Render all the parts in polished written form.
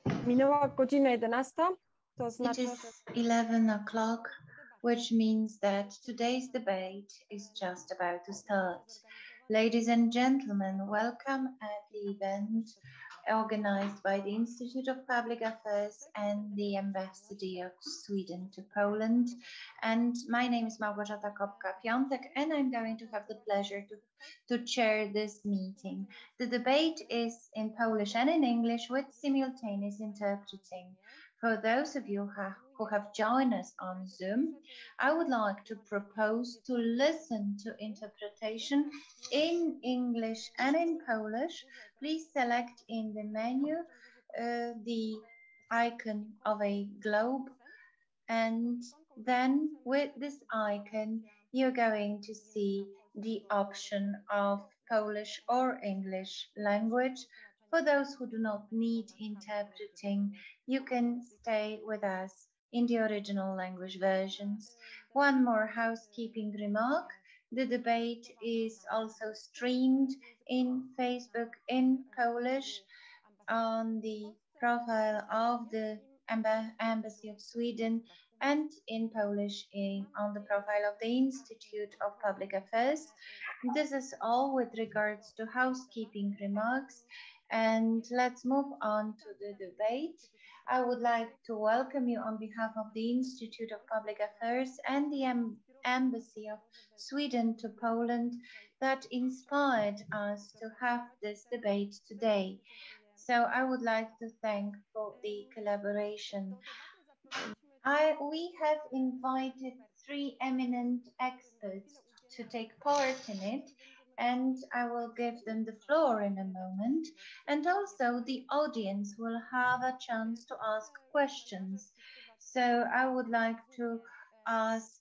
Minęła godzina 11, to It oznacza, is że 11 o'clock, which means that today's debate is just about to start. Ladies and gentlemen, welcome at the event organized by the Institute of Public Affairs and the Embassy of Sweden to Poland. And my name is Małgorzata Kopka-Piątek, and I'm going to have the pleasure to chair this meeting. The debate is in Polish and in English with simultaneous interpreting. For those of you who have joined us on Zoom, I would like to propose to listen to interpretation in English and in Polish. Please select in the menu the icon of a globe, and then with this icon you're going to see the option of Polish or English language. For those who do not need interpreting, you can stay with us in the original language versions. One more housekeeping remark. The debate is also streamed in Facebook in Polish on the profile of the Embassy of Sweden and in Polish on the profile of the Institute of Public Affairs. This is all with regards to housekeeping remarks, and let's move on to the debate. I would like to welcome you on behalf of the Institute of Public Affairs and the Embassy of Sweden to Poland that inspired us to have this debate today. So I would like to thank for the collaboration. We have invited three eminent experts to take part in it, and I will give them the floor in a moment. And also the audience will have a chance to ask questions. So I would like to ask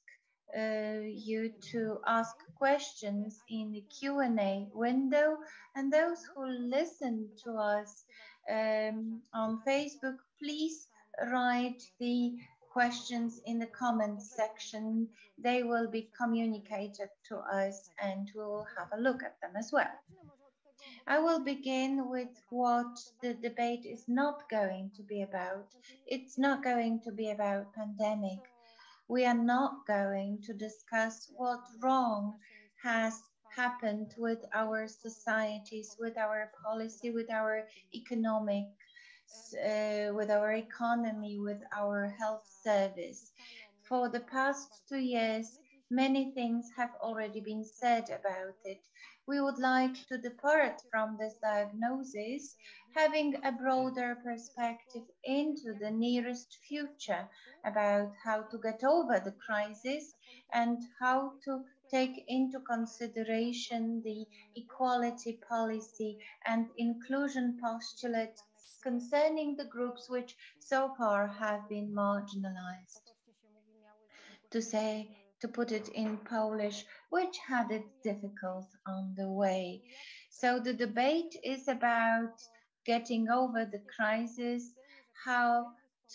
you to ask questions in the Q&A window, and those who listen to us on Facebook, please write the questions in the comments section. They will be communicated to us and we will have a look at them as well. I will begin with what the debate is not going to be about. It's not going to be about pandemic. We are not going to discuss what wrong has happened with our societies, with our policy, with our economics, with our economy, with our health service. For the past 2 years, many things have already been said about it. We would like to depart from this diagnosis, having a broader perspective into the nearest future about how to get over the crisis and how to take into consideration the equality policy and inclusion postulates concerning the groups which so far have been marginalized. To put it in Polish, which had it difficult on the way. So the debate is about getting over the crisis, how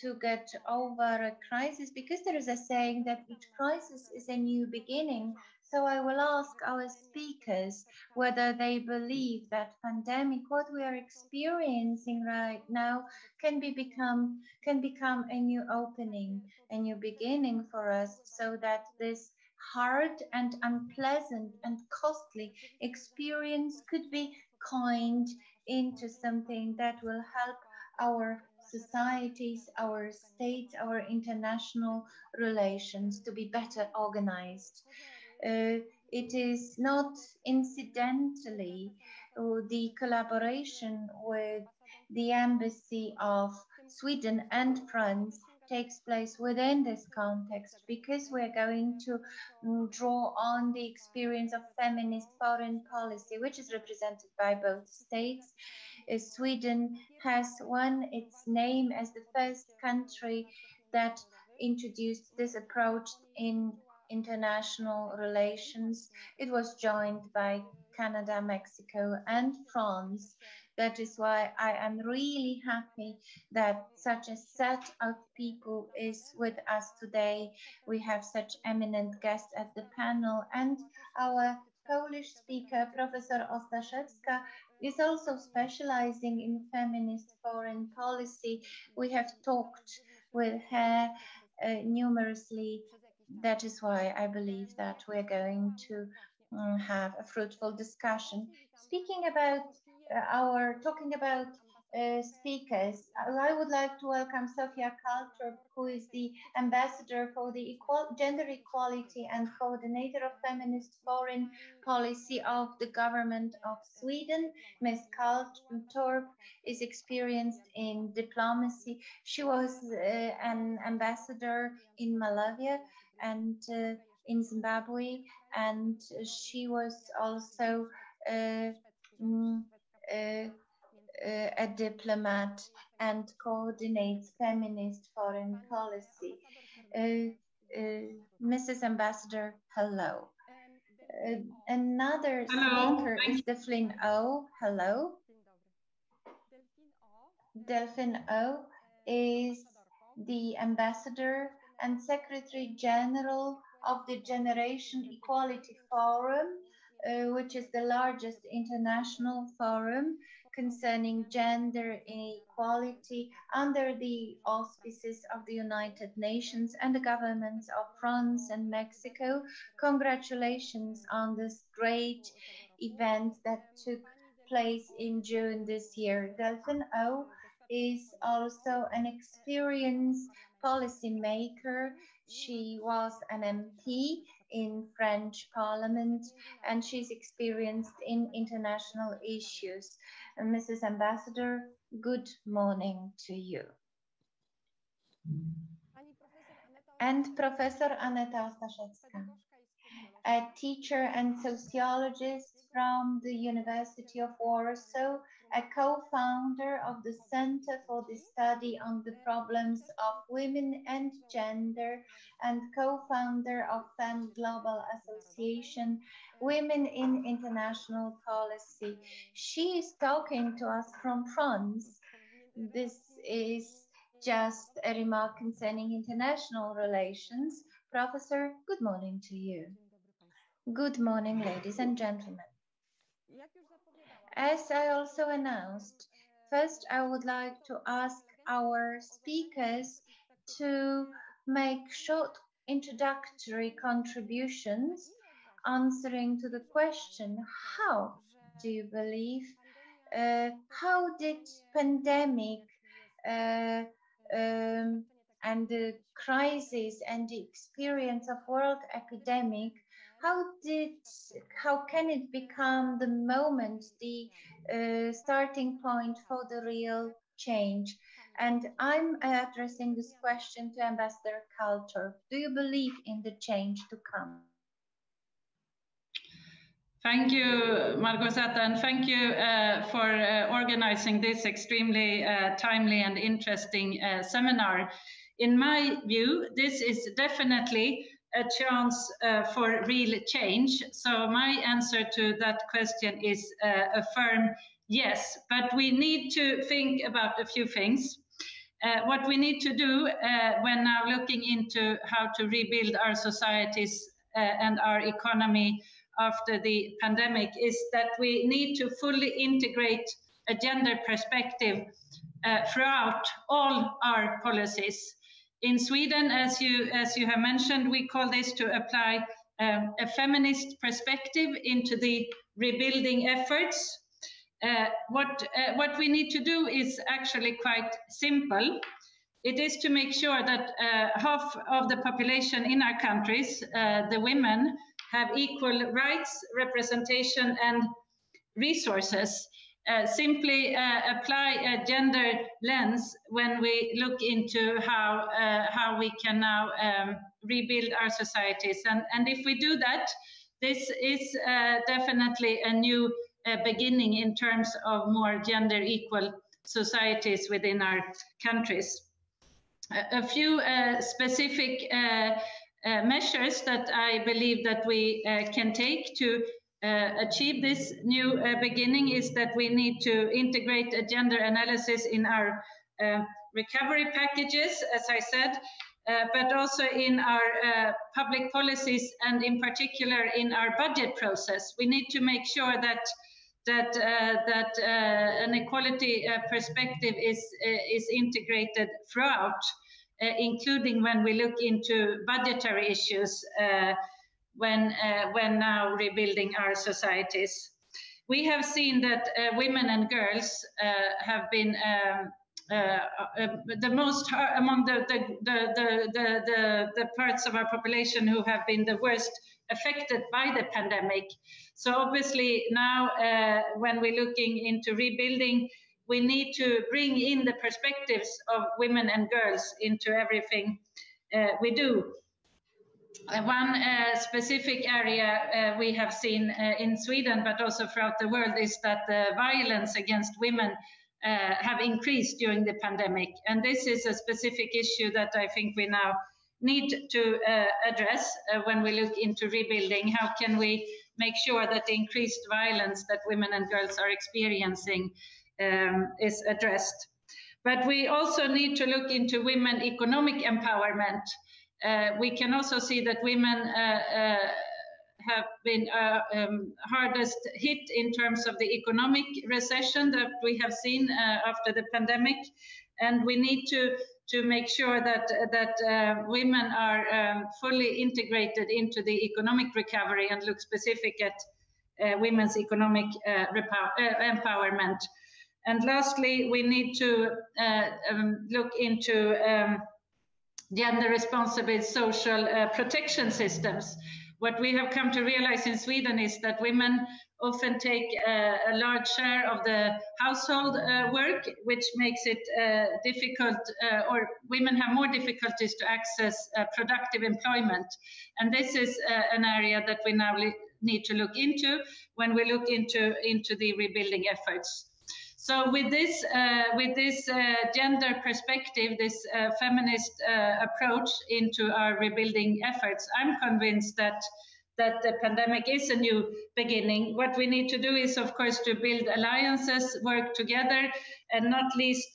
to get over a crisis, because there is a saying that each crisis is a new beginning. So I will ask our speakers whether they believe that pandemic, what we are experiencing right now, can become a new opening, a new beginning for us, so that this hard and unpleasant and costly experience could be coined into something that will help our societies, our states, our international relations to be better organized. It is not incidentally the collaboration with the Embassy of Sweden and France takes place within this context, because we're going to draw on the experience of feminist foreign policy, which is represented by both states. Sweden has won its name as the first country that introduced this approach in international relations. It was joined by Canada, Mexico, and France. That is why I am really happy that such a set of people is with us today. We have such eminent guests at the panel, and our Polish speaker, Professor Ostaszewska, is also specializing in feminist foreign policy. We have talked with her numerously. That is why I believe that we're going to have a fruitful discussion. Speaking about talking about speakers, I would like to welcome Sofia Kaltor, who is the ambassador for the gender equality and coordinator of feminist foreign policy of the government of Sweden. Ms. Kaltor is experienced in diplomacy. She was an ambassador in Malawi and in Zimbabwe, and she was also a diplomat and coordinates feminist foreign policy. Mrs. Ambassador, hello. Another speaker is Delphine O. Hello. Delphine O is the ambassador and secretary general of the Generation Equality Forum, which is the largest international forum concerning gender inequality under the auspices of the United Nations and the governments of France and Mexico. Congratulations on this great event that took place in June this year. Delphine O is also an experienced policymaker. She was an MP in French Parliament, and she's experienced in international issues. And Mrs. Ambassador, good morning to you. And Professor Aneta Ostaszewska, a teacher and sociologist from the University of Warsaw, a co-founder of the Center for the Study on the Problems of Women and Gender, and co-founder of FEM Global Association, Women in International Policy. She is talking to us from France. This is just a remark concerning international relations. Professor, good morning to you. Good morning, ladies and gentlemen. As I also announced, first I would like to ask our speakers to make short introductory contributions answering to the question, how do you believe, how did pandemic and the crisis and the experience of world epidemic, how can it become the moment, the starting point for the real change? And I'm addressing this question to Ambassador Kaltor. Do you believe in the change to come? Thank you, Margosetta, and thank you for organizing this extremely timely and interesting seminar. In my view, this is definitely a chance for real change. So my answer to that question is a firm yes, but we need to think about a few things. What we need to do when now looking into how to rebuild our societies and our economy after the pandemic is that we need to fully integrate a gender perspective throughout all our policies. In Sweden, as you have mentioned, we call this to apply a feminist perspective into the rebuilding efforts. What we need to do is actually quite simple. It is to make sure that half of the population in our countries, the women, have equal rights, representation, and resources. Simply apply a gender lens when we look into how we can now rebuild our societies. And if we do that, this is definitely a new beginning in terms of more gender equal societies within our countries. A few specific measures that I believe that we can take to achieve this new beginning is that we need to integrate a gender analysis in our recovery packages, as I said, but also in our public policies and in particular in our budget process. We need to make sure that that an equality perspective is integrated throughout, including when we look into budgetary issues when now rebuilding our societies. We have seen that women and girls have been the most among the parts of our population who have been the worst affected by the pandemic. So obviously now when we're looking into rebuilding, we need to bring in the perspectives of women and girls into everything we do. One specific area we have seen in Sweden, but also throughout the world, is that the violence against women have increased during the pandemic. And this is a specific issue that I think we now need to address when we look into rebuilding. How can we make sure that the increased violence that women and girls are experiencing is addressed? But we also need to look into women economic empowerment. We can also see that women have been hardest hit in terms of the economic recession that we have seen after the pandemic, and we need to make sure that women are fully integrated into the economic recovery and look specific at women's economic empowerment. And lastly, we need to look into gender responsible social protection systems. What we have come to realize in Sweden is that women often take a large share of the household work, which makes it difficult, or women have more difficulties to access productive employment. And this is an area that we now need to look into when we look into the rebuilding efforts. So with this gender perspective, this feminist approach into our rebuilding efforts, I'm convinced that the pandemic is a new beginning. What we need to do is, of course, to build alliances, work together, and not least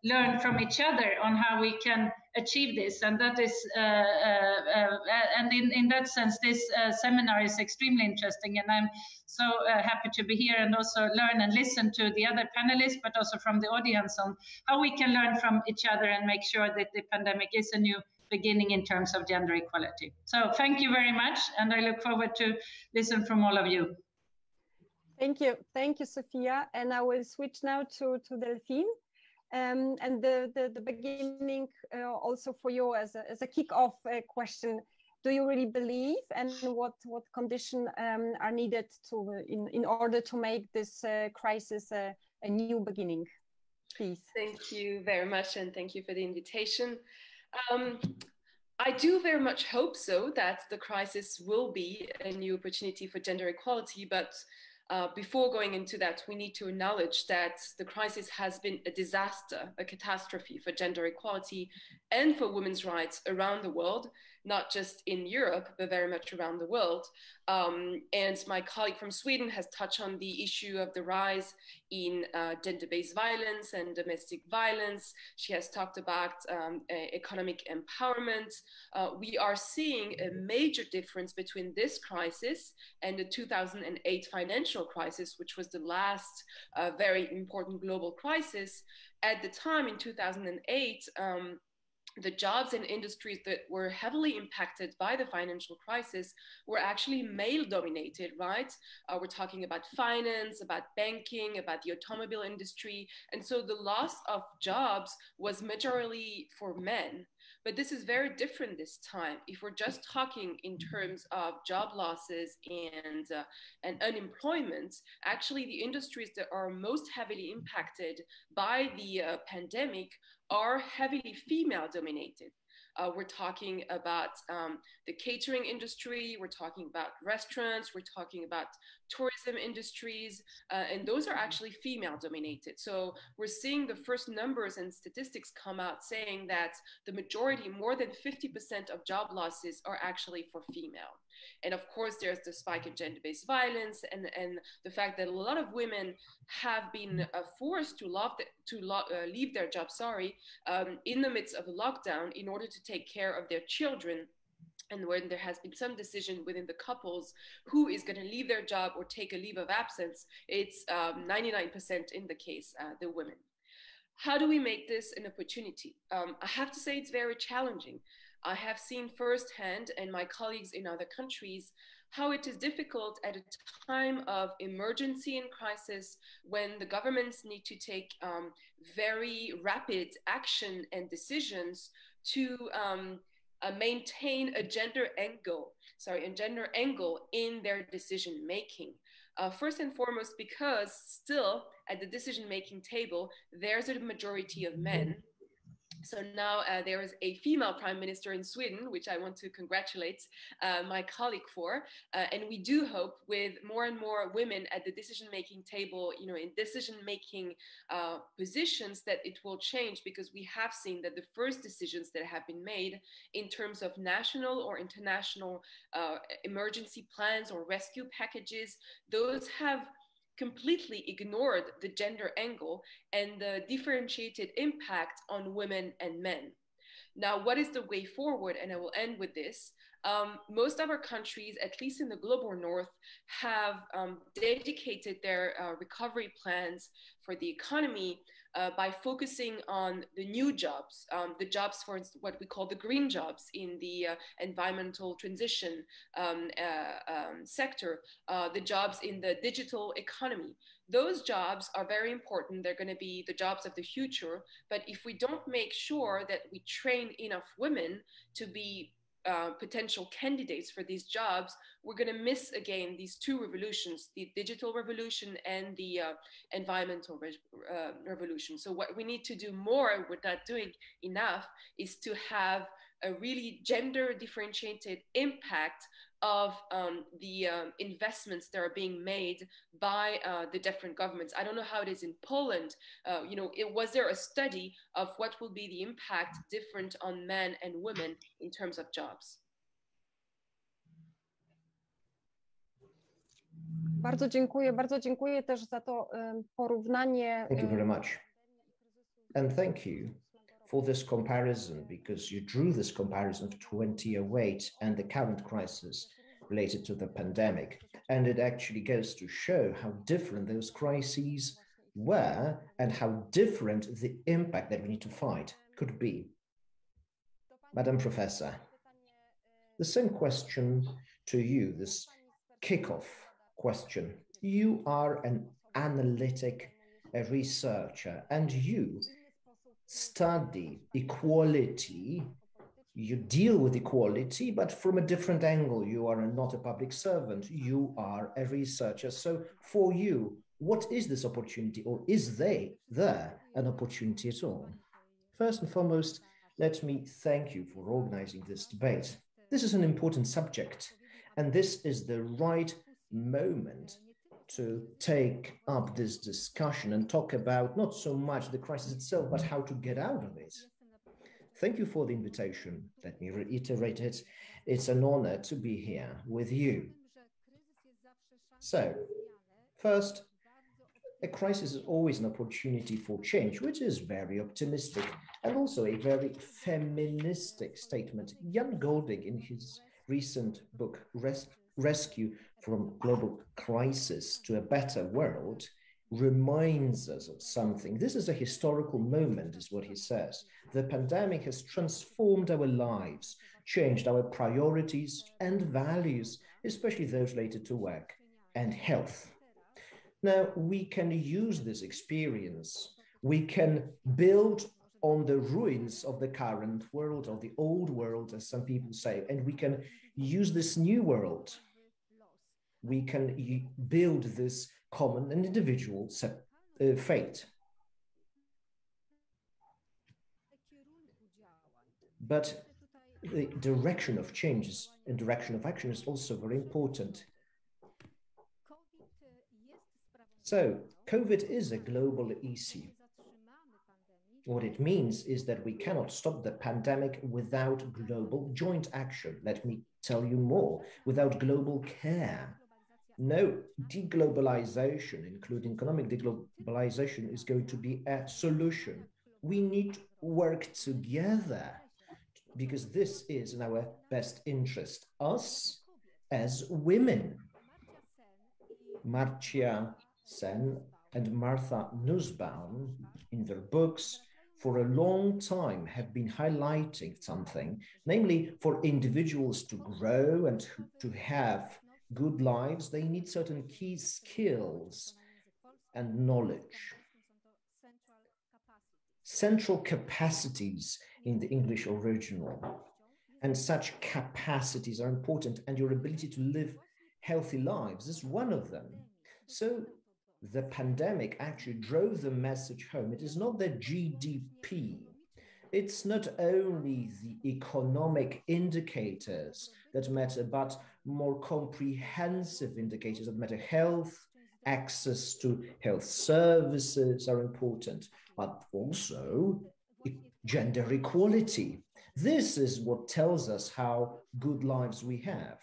learn from each other on how we can achieve this. And that is, and in that sense, this seminar is extremely interesting, and I'm so happy to be here and also learn and listen to the other panelists, but also from the audience on how we can learn from each other and make sure that the pandemic is a new beginning in terms of gender equality. So thank you very much, and I look forward to listen from all of you. Thank you, Sophia. And I will switch now to Delphine. And the beginning also for you as a kick-off question. Do you really believe, and what conditions are needed in order to make this crisis a new beginning? Please. Thank you very much, and thank you for the invitation. I do very much hope so, that the crisis will be a new opportunity for gender equality, but before going into that, we need to acknowledge that the crisis has been a disaster, a catastrophe for gender equality and for women's rights around the world, not just in Europe, but very much around the world. And my colleague from Sweden has touched on the issue of the rise in gender-based violence and domestic violence. She has talked about economic empowerment. We are seeing a major difference between this crisis and the 2008 financial crisis, which was the last very important global crisis. At the time in 2008, the jobs and industries that were heavily impacted by the financial crisis were actually male dominated, right? We're talking about finance, about banking, about the automobile industry. And so the loss of jobs was majorly for men. But this is very different this time. If we're just talking in terms of job losses and unemployment, actually the industries that are most heavily impacted by the pandemic are heavily female dominated. We're talking about the catering industry, we're talking about restaurants, we're talking about tourism industries, and those are actually female dominated. So we're seeing the first numbers and statistics come out saying that the majority, more than 50% of job losses are actually for female. And of course, there's the spike in gender-based violence and the fact that a lot of women have been forced to leave their job, in the midst of a lockdown in order to take care of their children. and when there has been some decision within the couples who is going to leave their job or take a leave of absence, it's 99% in the case the women. How do we make this an opportunity? I have to say it's very challenging. I have seen firsthand, and my colleagues in other countries, how it is difficult at a time of emergency and crisis, when the governments need to take very rapid action and decisions to maintain a gender angle in their decision making. First and foremost, because still at the decision-making table, there's a majority of men. So now there is a female prime minister in Sweden, which I want to congratulate my colleague for. And we do hope with more and more women at the decision-making table, in decision-making positions, that it will change, because we have seen that the first decisions that have been made in terms of national or international emergency plans or rescue packages, those have completely ignored the gender angle and the differentiated impact on women and men. Now, what is the way forward? And I will end with this. Most of our countries, at least in the global north, have dedicated their recovery plans for the economy by focusing on the new jobs, the jobs for what we call the green jobs in the environmental transition sector, the jobs in the digital economy. Those jobs are very important. They're going to be the jobs of the future. But if we don't make sure that we train enough women to be potential candidates for these jobs, we're going to miss again these two revolutions, the digital revolution and the environmental revolution. So what we need to do more, we're not doing enough, is to have a really gender differentiated impact of the investments that are being made by the different governments. I don't know how it is in Poland. Was there a study of what will be the impact different on men and women in terms of jobs? Bardzo dziękuję też za to porównanie. Thank you very much. And thank you for this comparison, because you drew this comparison of 2008 and the current crisis related to the pandemic. And it actually goes to show how different those crises were and how different the impact that we need to fight could be. Madam Professor, the same question to you, this kickoff question. You are an analytic, a researcher, and you study equality. You deal with equality, but from a different angle. You are not a public servant. You are a researcher. So for you, what is this opportunity, or is there an opportunity at all? First and foremost, let me thank you for organizing this debate. This is an important subject, and this is the right moment to take up this discussion and talk about not so much the crisis itself, but how to get out of it. Thank you for the invitation. Let me reiterate it. It's an honor to be here with you. So, first, a crisis is always an opportunity for change, which is very optimistic and also a very feministic statement. Jan Golding, in his recent book, Rescue from Global Crisis to a Better World, reminds us of something. This is a historical moment, is what he says. The pandemic has transformed our lives, changed our priorities and values, especially those related to work and health. Now, we can use this experience. We can build on the ruins of the current world, or the old world, as some people say, and we can use this new world. We can build this common and individual fate. But the direction of changes and direction of action is also very important. So, COVID is a global issue. What it means is that we cannot stop the pandemic without global joint action. Let me tell you more, without global care. No, deglobalization, including economic deglobalization, is going to be a solution. We need to work together because this is in our best interest, us as women. Marcia Sen and Martha Nussbaum, in their books, for a long time have been highlighting something, namely for individuals to grow and to have good lives, they need certain key skills and knowledge. Central capacities in the English original. And such capacities are important, and your ability to live healthy lives is one of them. So the pandemic actually drove the message home. It is not the GDP. It's not only the economic indicators that matter, but more comprehensive indicators that matter. Health, access to health services are important, but also gender equality. This is what tells us how good lives we have.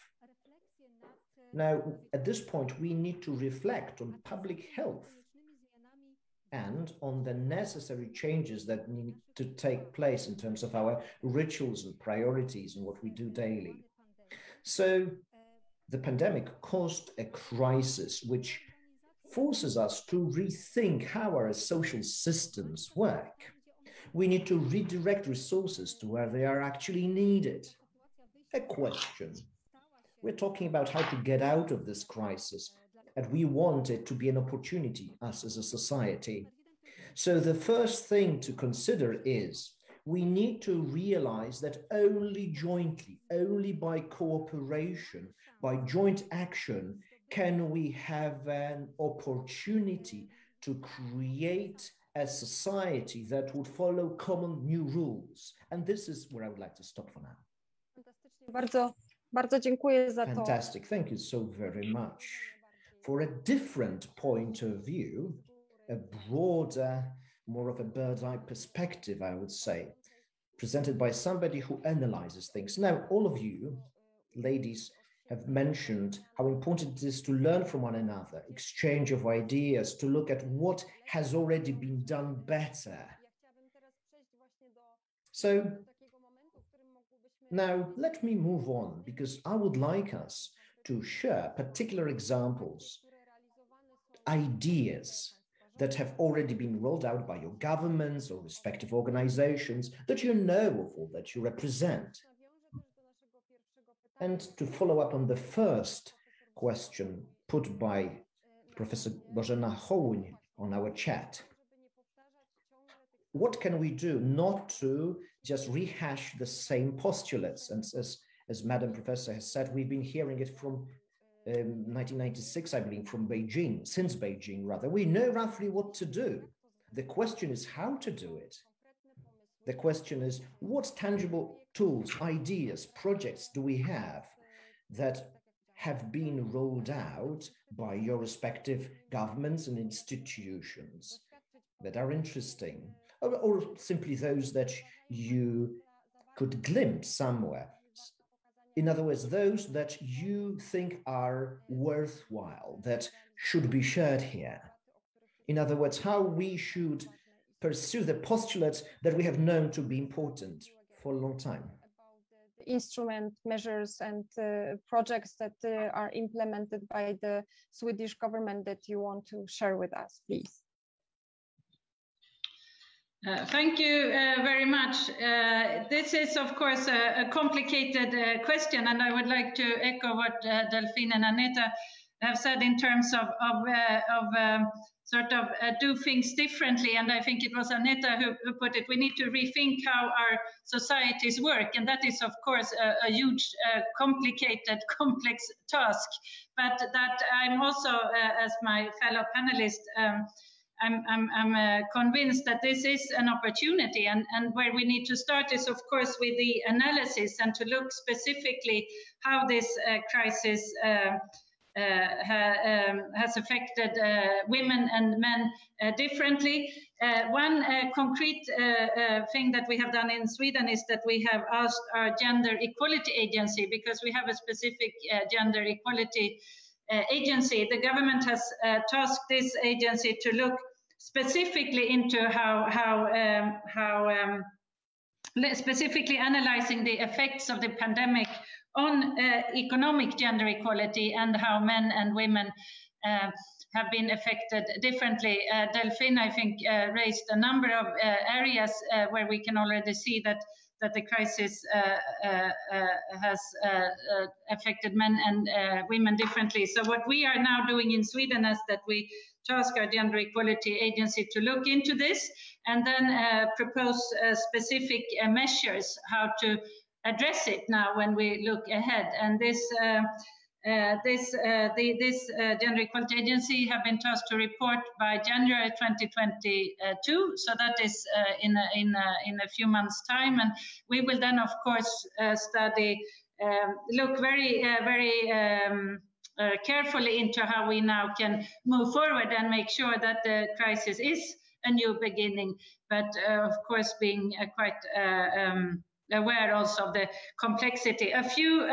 Now, at this point, we need to reflect on public health and on the necessary changes that need to take place in terms of our rituals and priorities and what we do daily. So the pandemic caused a crisis which forces us to rethink how our social systems work. We need to redirect resources to where they are actually needed. A question. We're talking about how to get out of this crisis, and we want it to be an opportunity, us as a society. So the first thing to consider is we need to realize that only jointly, only by cooperation, by joint action, can we have an opportunity to create a society that would follow common new rules. And this is where I would like to stop for now. Bardzo dziękuję za to. Fantastic. Thank you so very much. For a different point of view, a broader, more of a bird's eye perspective, I would say, presented by somebody who analyzes things. Now, all of you, ladies, have mentioned how important it is to learn from one another, exchange of ideas, to look at what has already been done better. So now let me move on, because I would like us to share particular examples, ideas that have already been rolled out by your governments or respective organizations that you know of or that you represent. And to follow up on the first question put by Professor Bożena Hołuń on our chat, what can we do not to just rehash the same postulates? And as Madam Professor has said, we've been hearing it from 1996, I believe, from Beijing, since Beijing rather. We know roughly what to do. The question is how to do it. The question is, what tangible tools, ideas, projects do we have that have been rolled out by your respective governments and institutions that are interesting, or simply those that you could glimpse somewhere? In other words, those that you think are worthwhile, that should be shared here. In other words, how we should pursue the postulates that we have known to be important for a long time. Instrument measures and projects that are implemented by the Swedish government that you want to share with us, please. Thank you very much. This is, of course, a complicated question, and I would like to echo what Delphine and Aneta have said in terms of do things differently. And I think it was Aneta who put it, we need to rethink how our societies work. And that is, of course, a huge, complicated, complex task. But that I'm also, as my fellow panelists, I'm convinced that this is an opportunity, and where we need to start is, of course, with the analysis and to look specifically how this crisis has affected women and men differently. One concrete thing that we have done in Sweden is that we have asked our gender equality agency, because we have a specific gender equality agency. The government has tasked this agency to look specifically into how specifically analyzing the effects of the pandemic on economic gender equality and how men and women have been affected differently. Delphine, I think, raised a number of areas where we can already see that the crisis has affected men and women differently. So what we are now doing in Sweden is that we task our Gender Equality Agency to look into this and then propose specific measures how to address it now when we look ahead. And this Gender Equality Agency have been tasked to report by January 2022. So that is in a few months' time, and we will then, of course, study, look very carefully into how we now can move forward and make sure that the crisis is a new beginning, but of course being quite aware also of the complexity. A few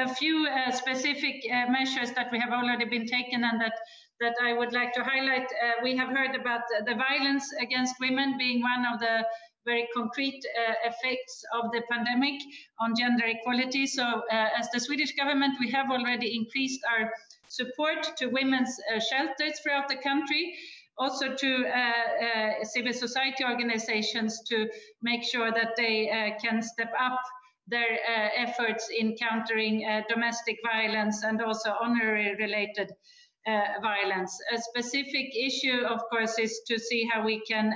specific measures that we have already been taken and that I would like to highlight. We have heard about the violence against women being one of the very concrete effects of the pandemic on gender equality. So as the Swedish government, we have already increased our support to women's shelters throughout the country, also to civil society organizations to make sure that they can step up their efforts in countering domestic violence and also honorary-related violence. A specific issue, of course, is to see how we can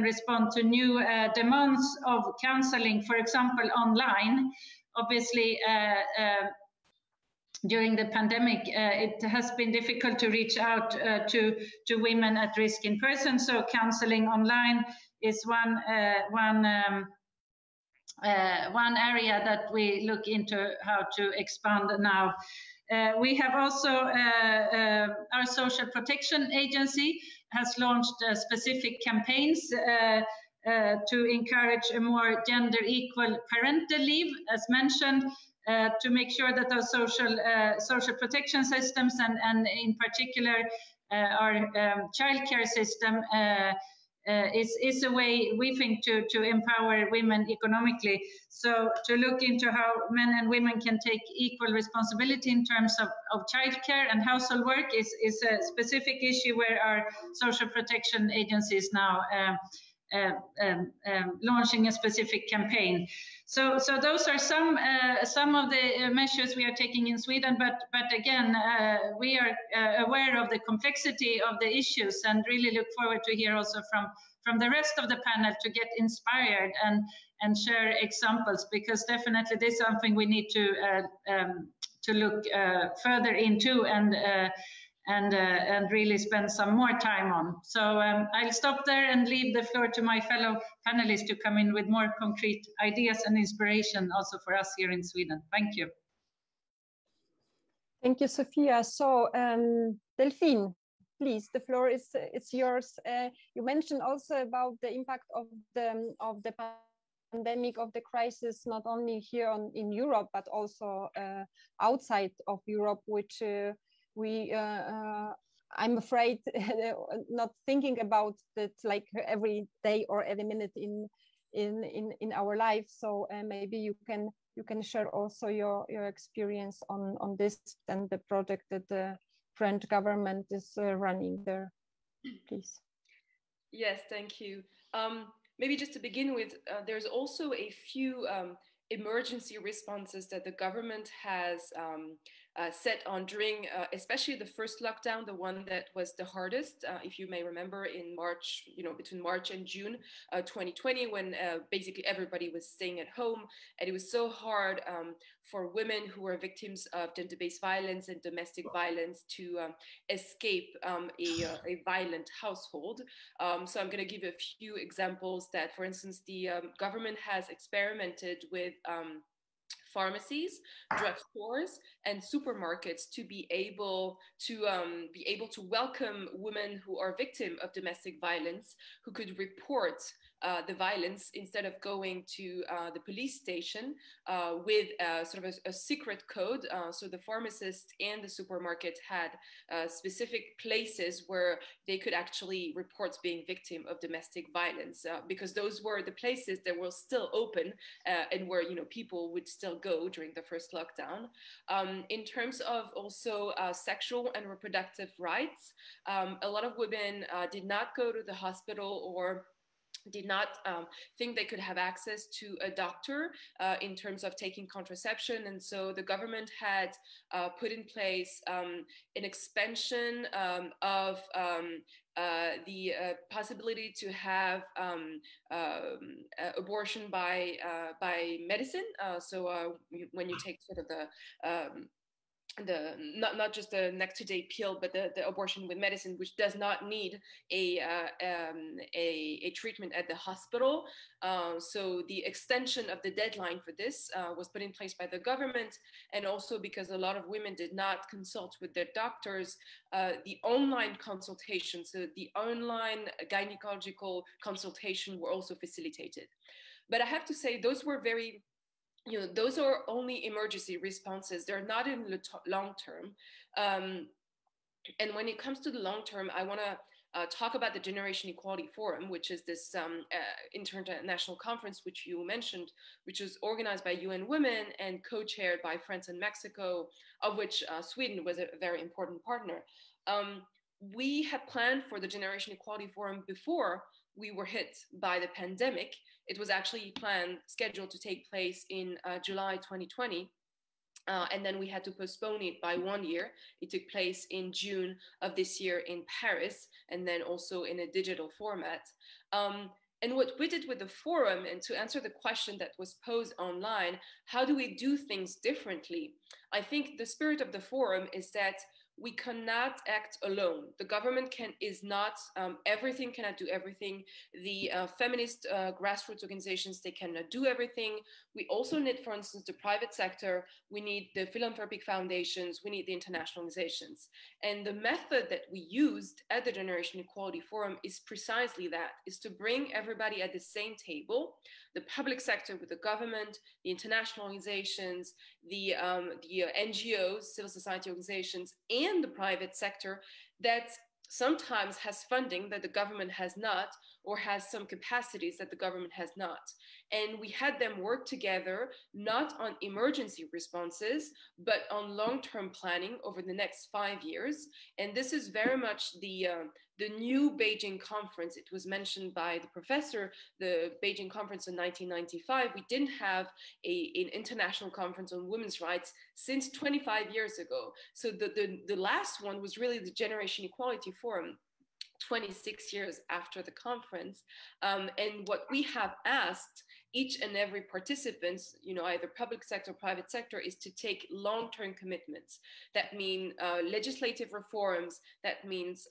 respond to new demands of counseling, for example, online. Obviously, during the pandemic, it has been difficult to reach out to women at risk in person. So counseling online is one area that we look into how to expand now. We have also, our social protection agency has launched specific campaigns to encourage a more gender equal parental leave, as mentioned, to make sure that our social protection systems and in particular our childcare system is a way we think to empower women economically. So to look into how men and women can take equal responsibility in terms of childcare and household work is a specific issue where our social protection agency is now launching a specific campaign. So those are some of the measures we are taking in Sweden, but again, we are aware of the complexity of the issues and really look forward to hear also from the rest of the panel to get inspired and share examples, because definitely this is something we need to look further into and really spend some more time on. So I'll stop there and leave the floor to my fellow panelists to come in with more concrete ideas and inspiration also for us here in Sweden. Thank you. Thank you, Sophia. So Delphine, please, the floor is yours. You mentioned also about the impact of the pandemic, of the crisis, not only here in Europe, but also outside of Europe, which I'm afraid not thinking about it like every day or every minute in our life. So maybe you can share also your experience on this and the project that the French government is running there, please. Yes, thank you. Maybe just to begin with, there's also a few emergency responses that the government has set on during especially the first lockdown, the one that was the hardest, if you may remember, in March, between March and June 2020, when basically everybody was staying at home, and it was so hard for women who were victims of gender-based violence and domestic violence to escape a violent household. So I'm going to give a few examples that, for instance, the government has experimented with pharmacies, drugstores, and supermarkets to be able to welcome women who are victims of domestic violence, who could report the violence instead of going to the police station with sort of a secret code. So the pharmacist and the supermarket had specific places where they could actually report being victim of domestic violence, because those were the places that were still open and where people would still go during the first lockdown. In terms of also sexual and reproductive rights, a lot of women did not go to the hospital or did not think they could have access to a doctor in terms of taking contraception. And so the government had put in place an expansion of the possibility to have abortion by medicine. So when you take sort of the not just the next day pill, but the abortion with medicine, which does not need a treatment at the hospital. So the extension of the deadline for this was put in place by the government, and also because a lot of women did not consult with their doctors, the online consultation, so the online gynecological consultation were also facilitated. But I have to say, those were very those are only emergency responses. They're not in the long term. And when it comes to the long term, I want to talk about the Generation Equality Forum, which is this international conference which you mentioned, which was organized by UN Women and co-chaired by France and Mexico, of which Sweden was a very important partner. We had planned for the Generation Equality Forum before we were hit by the pandemic. It was actually scheduled to take place in July 2020. And then we had to postpone it by 1 year. It took place in June of this year in Paris, and then also in a digital format. And what we did with the forum, and to answer the question that was posed online, how do we do things differently? I think the spirit of the forum is that we cannot act alone. The government is not, everything cannot do everything. The feminist grassroots organizations, they cannot do everything. We also need, for instance, the private sector. We need the philanthropic foundations. We need the international organizations. And the method that we used at the Generation Equality Forum is precisely that, is to bring everybody at the same table, the public sector with the government, the international organizations, the NGOs, civil society organizations, and the private sector that sometimes has funding that the government has not, or has some capacities that the government has not. And we had them work together, not on emergency responses, but on long-term planning over the next 5 years. And this is very much the new Beijing conference. It was mentioned by the professor, the Beijing conference in 1995. We didn't have an international conference on women's rights since 25 years ago. So the last one was really the Generation Equality Forum, 26 years after the conference. And what we have asked each and every participant, either public sector, private sector, is to take long-term commitments. That mean legislative reforms, that means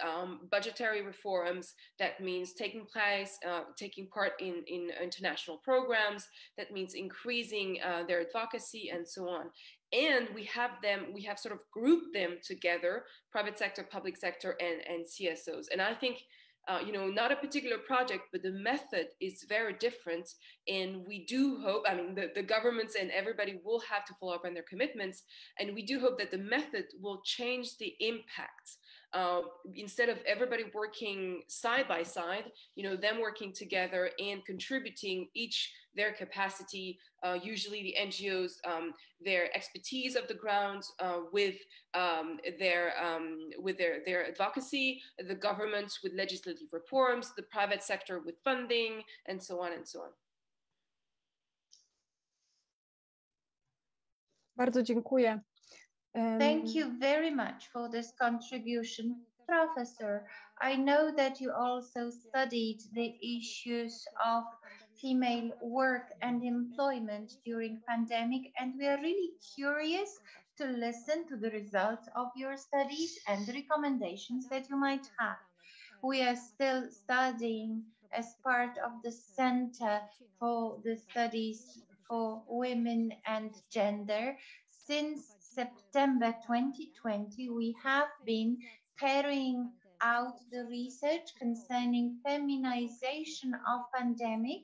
budgetary reforms, that means taking part in international programs, that means increasing their advocacy and so on. And we have sort of grouped them together, private sector, public sector, and CSOs. And I think, not a particular project, but the method is very different. And we do hope, the governments and everybody will have to follow up on their commitments. And we do hope that the method will change the impact. Instead of everybody working side by side, them working together and contributing each their capacity, usually the NGOs, their expertise of the ground with their advocacy, the governments with legislative reforms, the private sector with funding, and so on and so on. Bardzo dziękuję. Thank you very much for this contribution, Professor. I know that you also studied the issues of female work and employment during pandemic, and we are really curious to listen to the results of your studies and the recommendations that you might have. We are still studying as part of the Center for the Studies for Women and Gender. Since September 2020, we have been carrying out the research concerning feminization of pandemic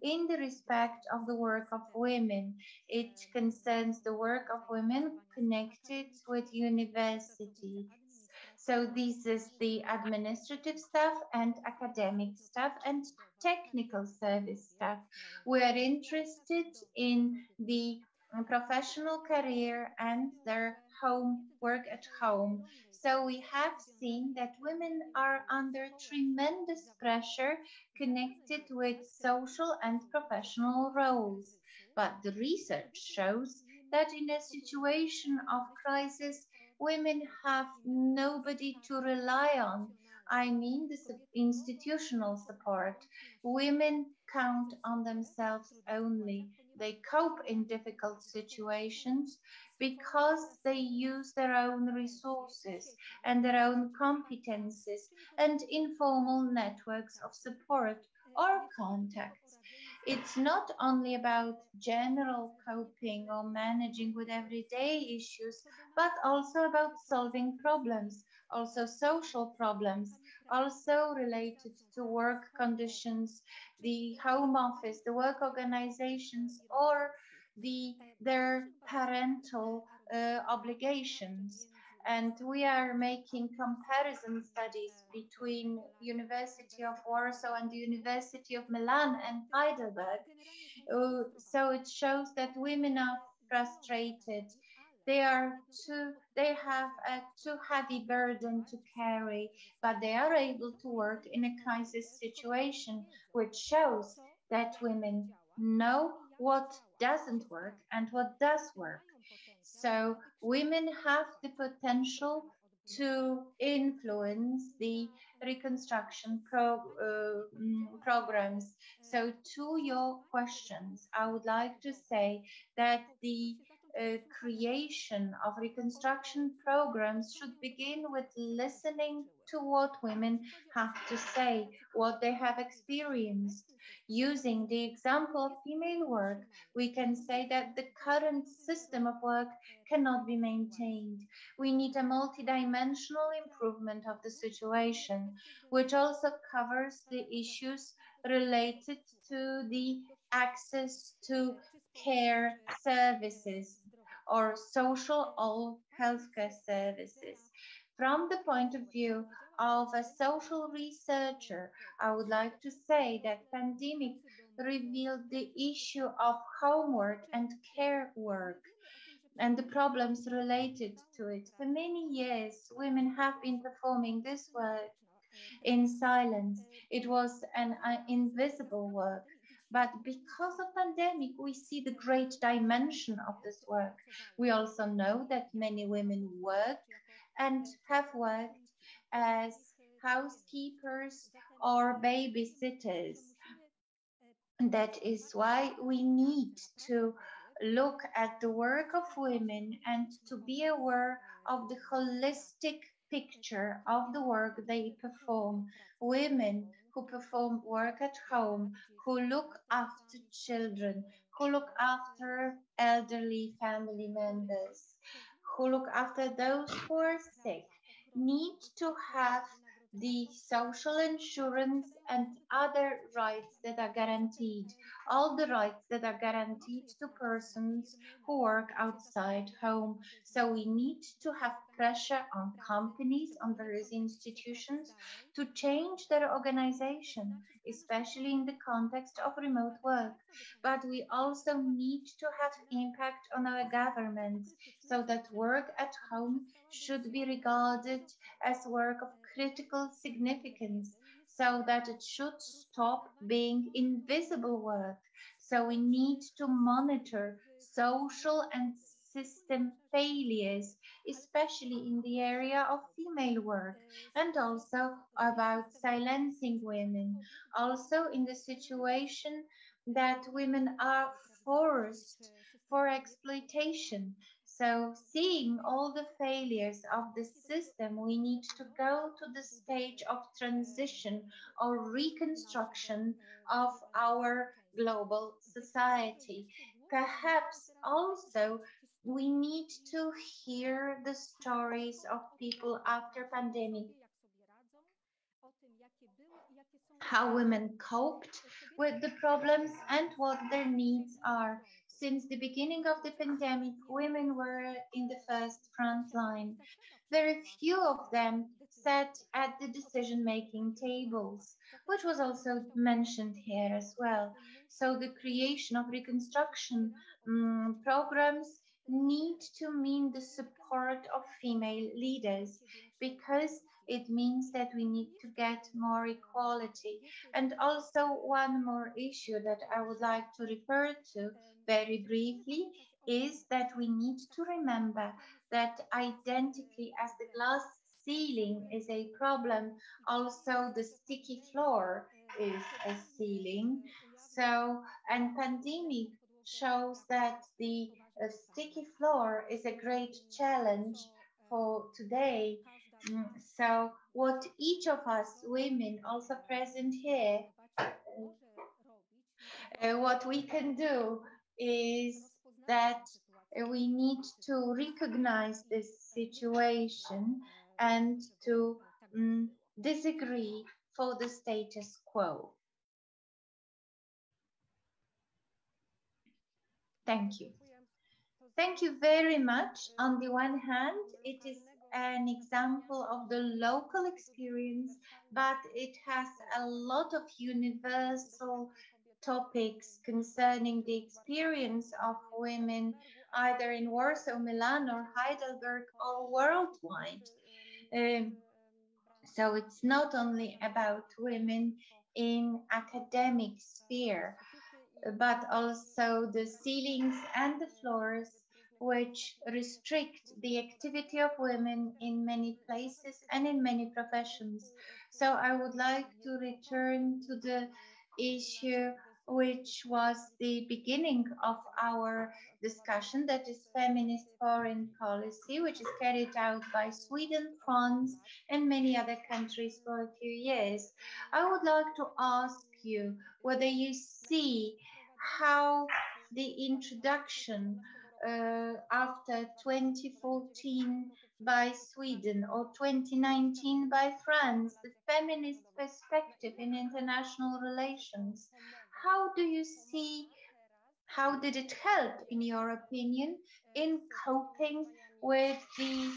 in the respect of the work of women. It concerns the work of women connected with universities. So this is the administrative staff and academic staff and technical service staff. We are interested in the professional career and their home work at home. So we have seen that women are under tremendous pressure connected with social and professional roles. But the research shows that in a situation of crisis, women have nobody to rely on. I mean, the institutional support. Women count on themselves only. They cope in difficult situations because they use their own resources and their own competences and informal networks of support or contacts. It's not only about general coping or managing with everyday issues, but also about solving problems, also social problems, also related to work conditions, the home office, the work organizations, or their parental obligations. And we are making comparison studies between University of Warsaw and the University of Milan and Heidelberg. So it shows that women are frustrated. They have a too heavy burden to carry, but they are able to work in a crisis situation, which shows that women know what doesn't work and what does work. So women have the potential to influence the reconstruction programs. So to your questions, I would like to say that the creation of reconstruction programs should begin with listening to what women have to say, what they have experienced. Using the example of female work, we can say that the current system of work cannot be maintained. We need a multidimensional improvement of the situation, which also covers the issues related to the access to care services or social or healthcare services. From the point of view of a social researcher, I would like to say that pandemic revealed the issue of homework and care work and the problems related to it. For many years, women have been performing this work in silence. It was an invisible work. But because of pandemic, we see the great dimension of this work. We also know that many women work and have worked as housekeepers or babysitters. That is why we need to look at the work of women and to be aware of the holistic picture of the work they perform. Women who perform work at home, who look after children, who look after elderly family members, who look after those who are sick, need to have the social insurance and other rights that are guaranteed, all the rights that are guaranteed to persons who work outside home. So we need to have pressure on companies, on various institutions to change their organization, especially in the context of remote work. But we also need to have impact on our governments so that work at home should be regarded as work of critical significance so that it should stop being invisible work. So we need to monitor social and system failures, especially in the area of female work, and also about silencing women. Also in the situation that women are forced for exploitation. So, seeing all the failures of the system, we need to go to the stage of transition or reconstruction of our global society. Perhaps also we need to hear the stories of people after pandemic how women coped with the problems and what their needs are. Since the beginning of the pandemic, women were in the first front line. Very few of them sat at the decision-making tables, which was also mentioned here as well. So the creation of reconstruction programs need to mean the support of female leaders, because it means that we need to get more equality. And also one more issue that I would like to refer to very briefly is that we need to remember that identically as the glass ceiling is a problem, also the sticky floor is a ceiling. So, and pandemic shows that the sticky floor is a great challenge for today. So what each of us women also present here, what we can do is that we need to recognize this situation and to disagree for the status quo. Thank you. Thank you very much. On the one hand, it is an example of the local experience, but it has a lot of universal topics concerning the experience of women either in Warsaw, Milan or Heidelberg or worldwide. So it's not only about women in academic sphere, but also the ceilings and the floors, which restrict the activity of women in many places and in many professions. So I would like to return to the issue which was the beginning of our discussion, that is feminist foreign policy, which is carried out by Sweden, France, and many other countries for a few years. I would like to ask you whether you see how the introduction after 2014 by Sweden or 2019 by France, the feminist perspective in international relations, how do you see, how did it help, in your opinion, in coping with the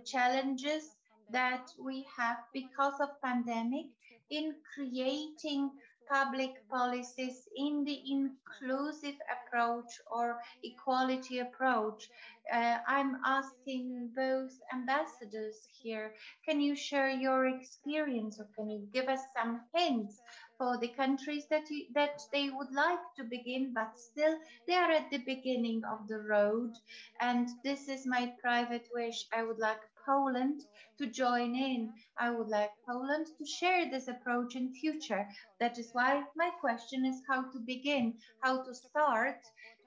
challenges that we have because of pandemic, in creating public policies in the inclusive approach or equality approach? I'm asking both ambassadors here, can you share your experience, or can you give us some hints for the countries that they would like to begin, but still they are at the beginning of the road? And this is my private wish. I would like Poland to join in. I would like Poland to share this approach in future. That is why my question is how to begin, how to start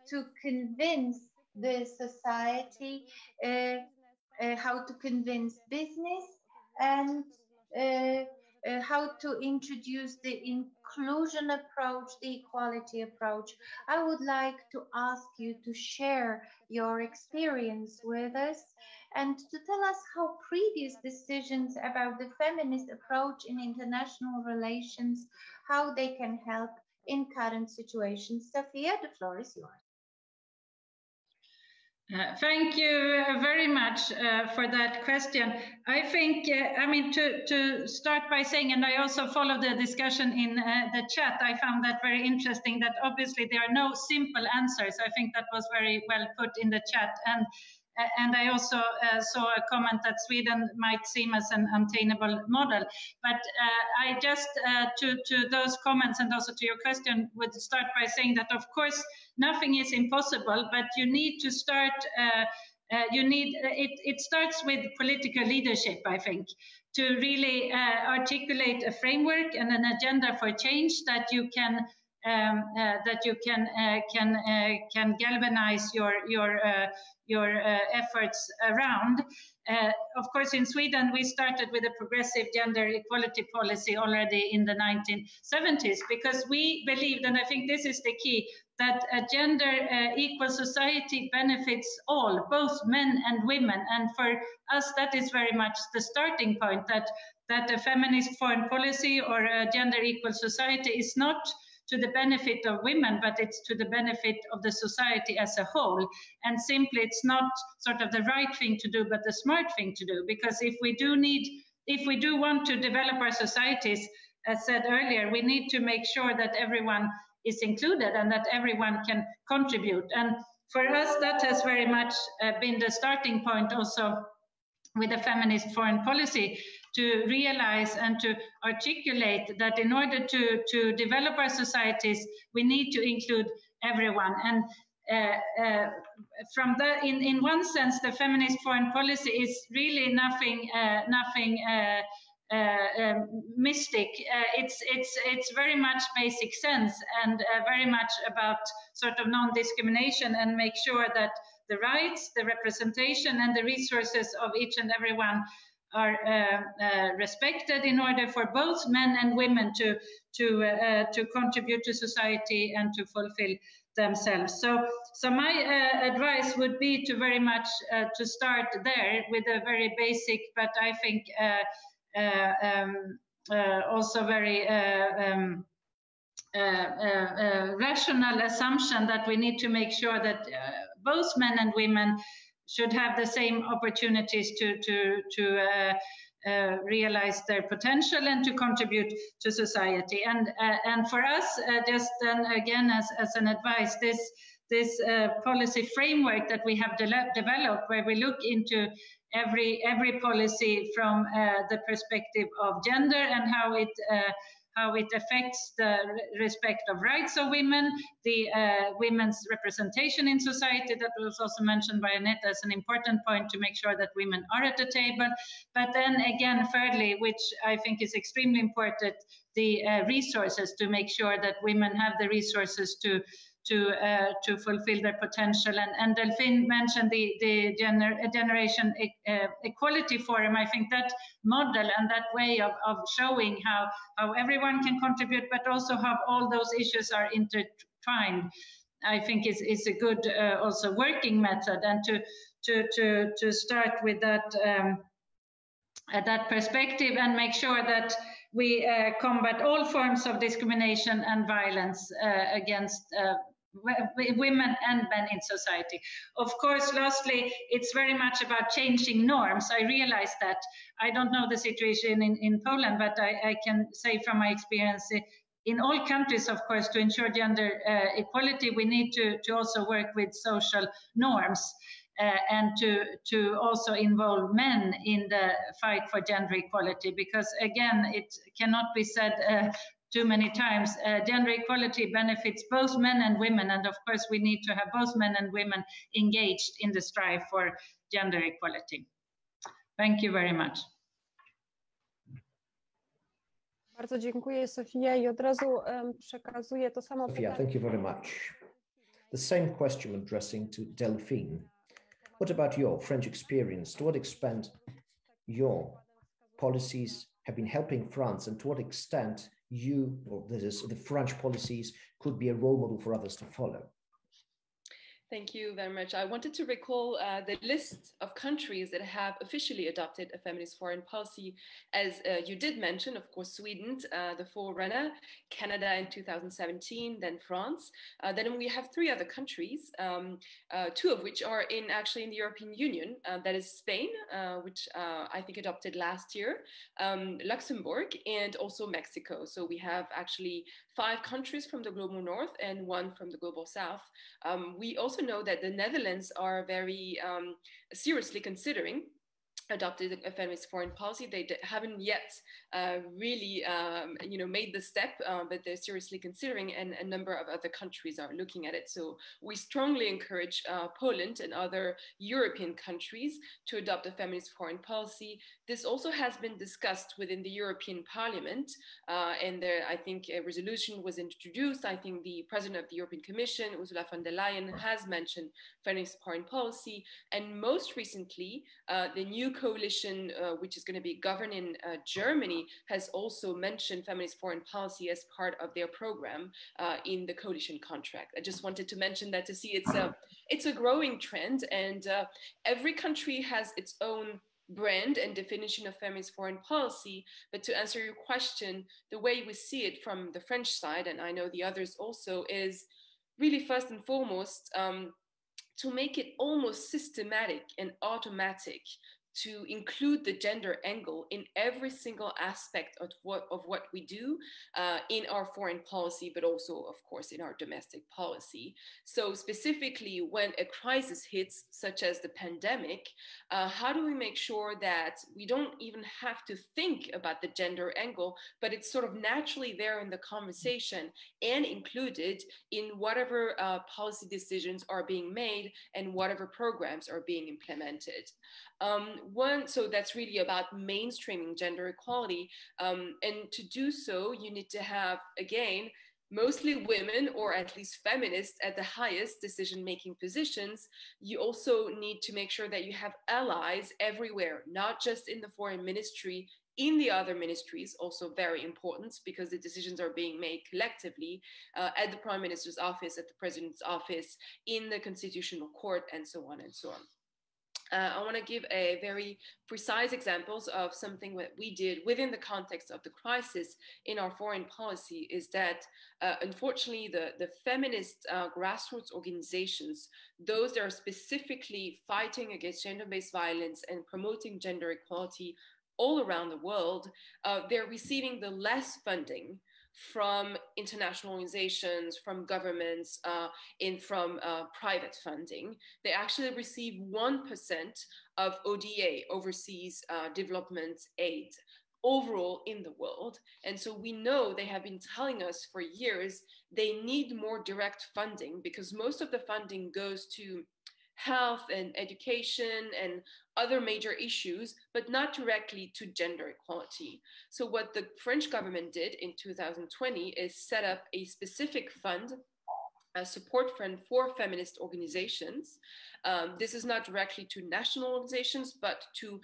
to convince the society, how to convince business, and how to introduce the inclusion approach, the equality approach. I would like to ask you to share your experience with us and to tell us how previous decisions about the feminist approach in international relations, how they can help in current situations. Sophia, the floor is yours. Thank you very much for that question. I think, I mean, to start by saying, and I also followed the discussion in the chat, I found that very interesting, that obviously there are no simple answers. I think that was very well put in the chat. And I also saw a comment that Sweden might seem as an untenable model. But I just, to those comments and also to your question, would start by saying that, of course, nothing is impossible, but you need to start, it starts with political leadership, I think, to really articulate a framework and an agenda for change that you can can galvanize your efforts around. Of course, in Sweden, we started with a progressive gender equality policy already in the 1970s, because we believed, and I think this is the key, that a gender equal society benefits all, both men and women. And for us, that is very much the starting point, that that a feminist foreign policy or a gender equal society is not to the benefit of women, but it's to the benefit of the society as a whole. And simply, it's not sort of the right thing to do, but the smart thing to do. Because if we do want to develop our societies, as said earlier, we need to make sure that everyone is included and that everyone can contribute. And for us, that has very much been the starting point also with the feminist foreign policy, to realize and to articulate that in order to develop our societies, we need to include everyone. And from that, in one sense, the feminist foreign policy is really nothing mystic. It's very much basic sense and very much about sort of non-discrimination, and make sure that the rights, the representation, and the resources of each and everyone are respected in order for both men and women to contribute to society and to fulfill themselves. So my advice would be to very much to start there with a very basic, but I think also very rational assumption that we need to make sure that both men and women should have the same opportunities to realize their potential and to contribute to society. And for us, just then again as an advice, this policy framework that we have developed, where we look into every policy from the perspective of gender and how it affects the respect of rights of women, the women's representation in society, that was also mentioned by Annette as an important point, to make sure that women are at the table. But then again, thirdly, which I think is extremely important, the resources, to make sure that women have the resources to fulfill their potential. And Delphine mentioned the Generation Equality Forum. I think that model and that way of showing how everyone can contribute, but also how all those issues are intertwined, I think is a good also working method. And to start with that that perspective and make sure that we combat all forms of discrimination and violence against women and men in society. Of course, lastly, it's very much about changing norms. I realize that. I don't know the situation in Poland, but I can say from my experience, in all countries, of course, to ensure gender equality, we need to also work with social norms and to also involve men in the fight for gender equality. Because again, it cannot be said too many times, gender equality benefits both men and women, and of course we need to have both men and women engaged in the strive for gender equality. Thank you very much. Bardzo dziękuję, Sofia, i od razu przekazuję to samo Sofia, thank you very much. The same question addressing to Delphine. What about your French experience? To what extent your policies have been helping France, and to what extent you, or that is, the French policies could be a role model for others to follow? Thank you very much. I wanted to recall the list of countries that have officially adopted a feminist foreign policy. As you did mention, of course, Sweden, the forerunner, Canada in 2017, then France. Then we have 3 other countries, 2 of which are actually in the European Union. That is Spain, which I think adopted last year, Luxembourg, and also Mexico. So we have actually 5 countries from the global north and 1 from the global south. We also know that the Netherlands are very seriously considering adopted a feminist foreign policy. They haven't yet really, made the step, but they're seriously considering, and a number of other countries are looking at it. So we strongly encourage Poland and other European countries to adopt a feminist foreign policy. This also has been discussed within the European Parliament, and there, I think a resolution was introduced. I think the President of the European Commission, Ursula von der Leyen, has mentioned feminist foreign policy, and most recently, the new coalition, which is going to be governing Germany, has also mentioned feminist foreign policy as part of their program in the coalition contract. I just wanted to mention that to see it's a growing trend, and every country has its own brand and definition of feminist foreign policy. But to answer your question, the way we see it from the French side, and I know the others also, is really first and foremost to make it almost systematic and automatic to include the gender angle in every single aspect of what we do in our foreign policy, but also, of course, in our domestic policy. So specifically, when a crisis hits, such as the pandemic, how do we make sure that we don't even have to think about the gender angle, but it's sort of naturally there in the conversation and included in whatever policy decisions are being made and whatever programs are being implemented. So that's really about mainstreaming gender equality. And to do so, you need to have, again, mostly women, or at least feminists, at the highest decision-making positions. You also need to make sure that you have allies everywhere, not just in the foreign ministry, in the other ministries, also very important, because the decisions are being made collectively at the Prime Minister's office, at the President's office, in the Constitutional Court, and so on and so on. I want to give a very precise examples of something that we did within the context of the crisis in our foreign policy. Is that unfortunately the feminist grassroots organizations, those that are specifically fighting against gender-based violence and promoting gender equality all around the world, they're receiving the less funding from international organizations, from governments, from private funding. They actually receive 1% of ODA, overseas development aid, overall in the world. And so we know they have been telling us for years they need more direct funding, because most of the funding goes to health and education and other major issues, but not directly to gender equality. So what the French government did in 2020 is set up a specific fund, a support fund for feminist organizations. This is not directly to national organizations, but to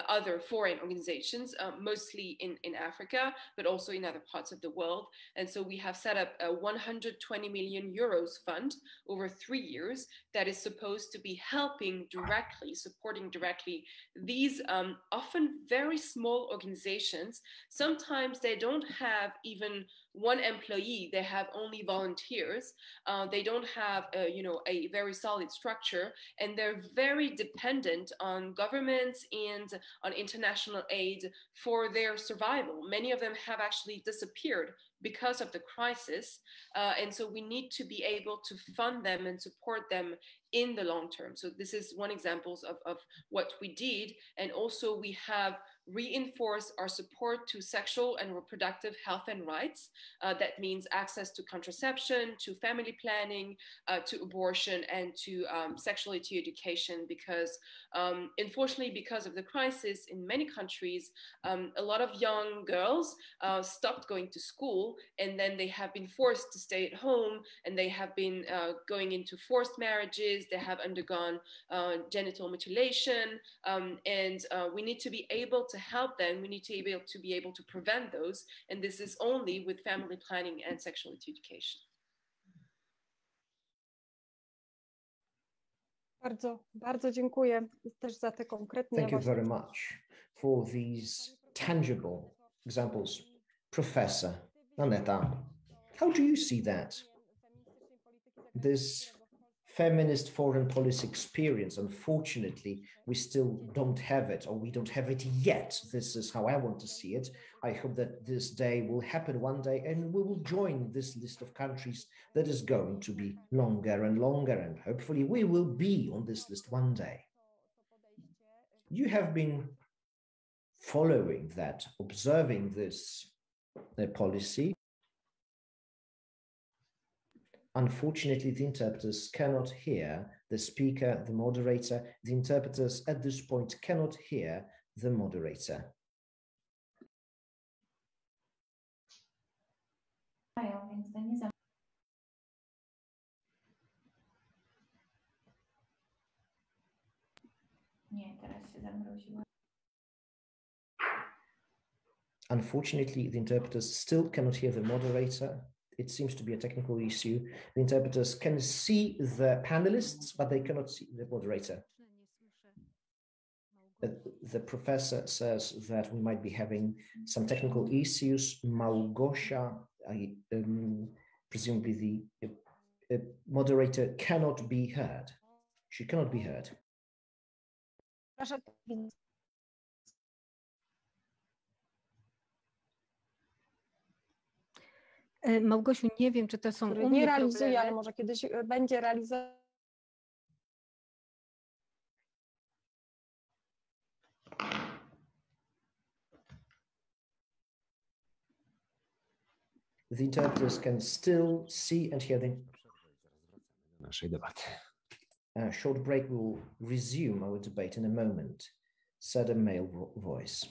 other foreign organizations, mostly in Africa, but also in other parts of the world. And so we have set up a 120 million euros fund over 3 years that is supposed to be helping directly, supporting directly these often very small organizations. Sometimes they don't have even one employee, they have only volunteers. They don't have a very solid structure, and they're very dependent on governments and on international aid for their survival. Many of them have actually disappeared because of the crisis. And so we need to be able to fund them and support them in the long term. So this is one example of what we did. And also we have reinforced our support to sexual and reproductive health and rights. That means access to contraception, to family planning, to abortion, and to sexuality education, because unfortunately, because of the crisis in many countries, a lot of young girls stopped going to school, and then they have been forced to stay at home, and they have been going into forced marriages, they have undergone genital mutilation, and we need to be able to help them. We need to be able to prevent those, and this is only with family planning and sexuality education. Bardzo dziękuję też za te konkretne. Thank you very much for these tangible examples. Professor Aneta, how do you see that? This feminist foreign policy experience, unfortunately, we still don't have it, or we don't have it yet. This is how I want to see it. I hope that this day will happen one day, and we will join this list of countries that is going to be longer and longer, and hopefully we will be on this list one day. You have been following that, observing this policy. Unfortunately, the interpreters cannot hear the speaker, the moderator. The interpreters at this point cannot hear the moderator. Unfortunately, the interpreters still cannot hear the moderator. It seems to be a technical issue. The interpreters can see the panelists, but they cannot see the moderator. The professor says that we might be having some technical issues. Małgosia, presumably the moderator, cannot be heard. She cannot be heard. Małgosiu, nie wiem, czy to są u mnie nie realizuje, problemy. ale może kiedyś będzie realizował. The interpreters can still see and hear the naszej debaty. Short break. Will resume our debate in a moment, said a male voice.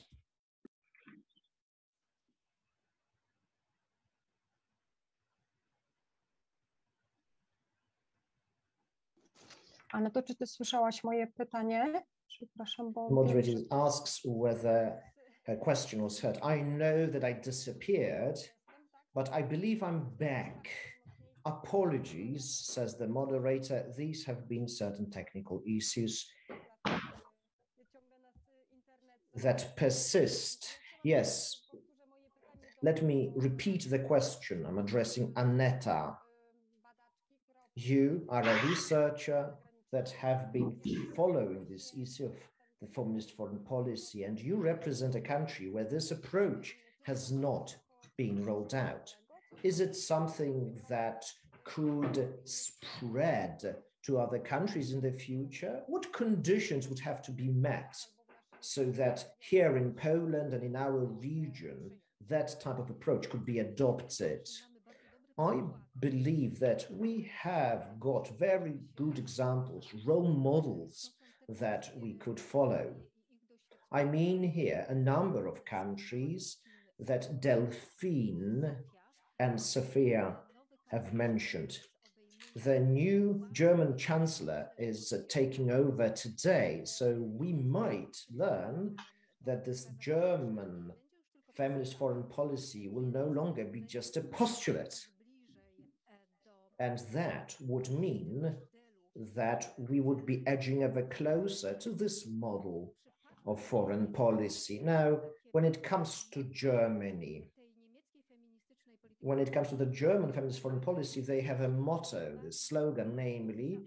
Ale to czy ty słyszałaś moje pytanie? Przepraszam, bo... Moderator asks whether her question was heard. I know that I disappeared, but I believe I'm back. Apologies, says the moderator. These have been certain technical issues that persist. Yes. Let me repeat the question. I'm addressing Aneta. You are a researcher that have been following this issue of the feminist foreign policy, and you represent a country where this approach has not been rolled out. Is it something that could spread to other countries in the future? What conditions would have to be met so that here in Poland and in our region, that type of approach could be adopted? I believe that we have got very good examples, role models that we could follow. I mean here a number of countries that Delphine and Sophia have mentioned. The new German chancellor is taking over today, so we might learn that this German feminist foreign policy will no longer be just a postulate. And that would mean that we would be edging ever closer to this model of foreign policy. Now, when it comes to Germany, when it comes to the German feminist foreign policy, they have a motto, the slogan, namely,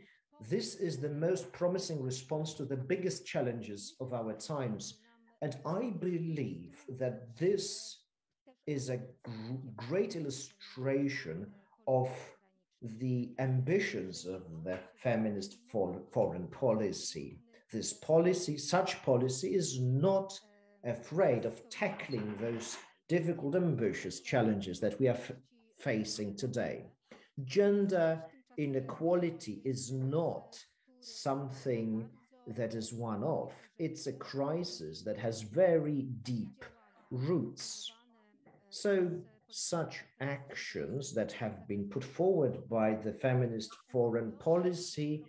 this is the most promising response to the biggest challenges of our times. And I believe that this is a great illustration of the ambitions of the feminist foreign policy. This policy, such policy, is not afraid of tackling those difficult, ambitious challenges that we are facing today. Gender inequality is not something that is one-off. It's a crisis that has very deep roots. So such actions that have been put forward by the feminist foreign policy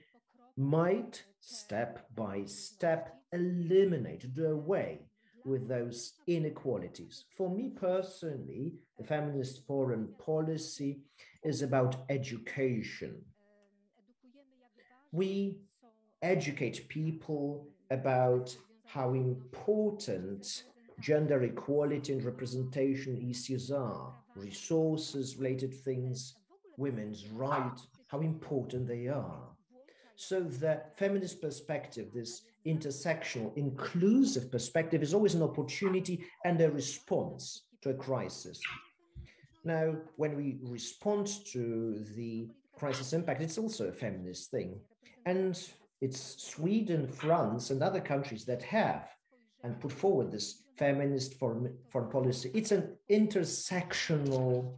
might step by step eliminate, do away with those inequalities. For me personally, the feminist foreign policy is about education. We educate people about how important gender equality and representation issues are, resources-related things, women's rights, how important they are. So the feminist perspective, this intersectional, inclusive perspective, is always an opportunity and a response to a crisis. Now, when we respond to the crisis impact, it's also a feminist thing. And it's Sweden, France, and other countries that have and put forward this feminist foreign policy. It's an intersectional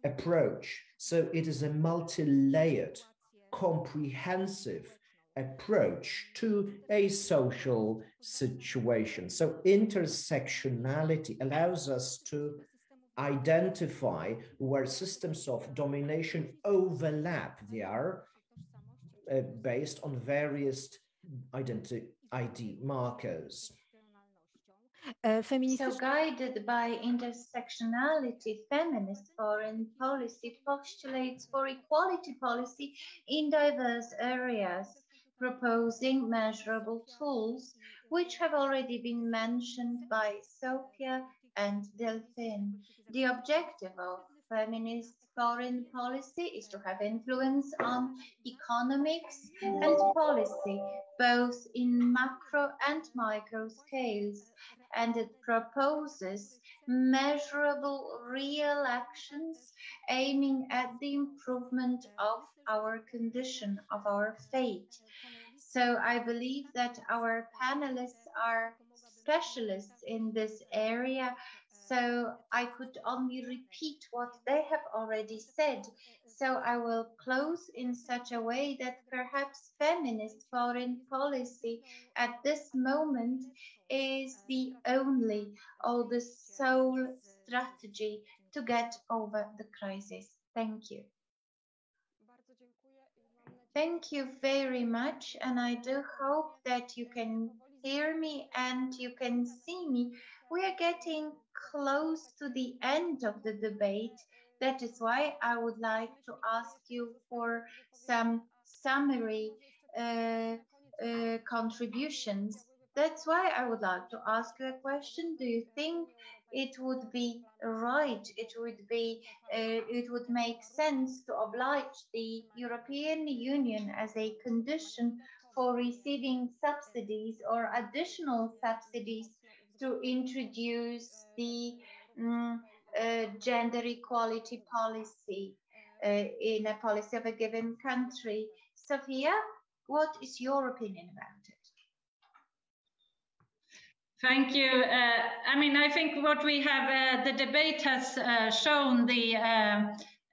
approach. So it is a multi-layered, comprehensive approach to a social situation. So intersectionality allows us to identify where systems of domination overlap. They are based on various ID markers. So guided by intersectionality, feminist foreign policy postulates for equality policy in diverse areas. proposing measurable tools, which have already been mentioned by Sophia and Delphine. The objective of feminist foreign policy is to have influence on economics and policy, both in macro and micro scales, and it proposes measurable real actions aiming at the improvement of our condition, of our fate. So I believe that our panelists are specialists in this area, so I could only repeat what they have already said. So I will close in such a way that perhaps feminist foreign policy at this moment is the only or the sole strategy to get over the crisis. Thank you. Thank you very much, and I do hope that you can hear me and you can see me. We are getting close to the end of the debate. That is why I would like to ask you for some summary contributions. That's why I would like to ask you a question. Do you think it would be right, it would make sense to oblige the European Union as a condition for receiving subsidies or additional subsidies to introduce the gender equality policy in a policy of a given country? Sophia, what is your opinion about it? Thank you. I mean, I think what we have, the debate has shown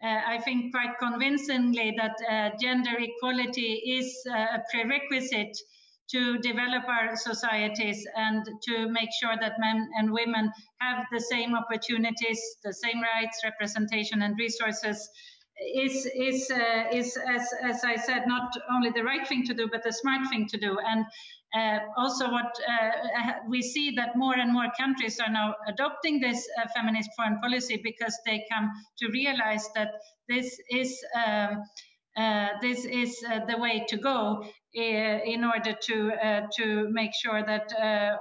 I think quite convincingly that gender equality is a prerequisite to develop our societies and to make sure that men and women have the same opportunities, the same rights, representation and resources is as I said, not only the right thing to do, but the smart thing to do. And also what we see that more and more countries are now adopting this feminist foreign policy because they come to realize that this is the way to go in order to make sure that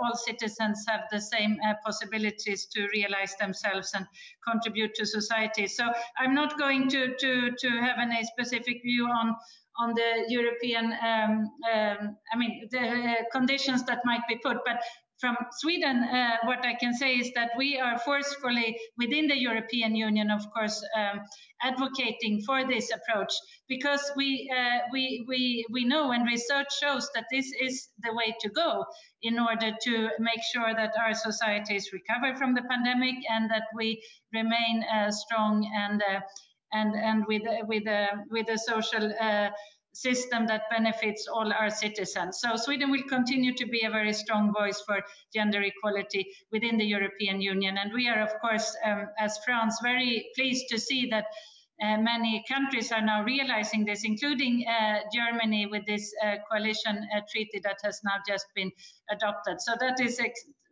all citizens have the same possibilities to realize themselves and contribute to society. So I'm not going to have any specific view on the European, the conditions that might be put, but from Sweden, what I can say is that we are forcefully within the European Union, of course, advocating for this approach because we know and research shows that this is the way to go in order to make sure that our societies recover from the pandemic and that we remain strong and with a social system that benefits all our citizens. So Sweden will continue to be a very strong voice for gender equality within the European Union. And we are, of course, as France, very pleased to see that many countries are now realizing this, including Germany with this coalition treaty that has now just been adopted. So that is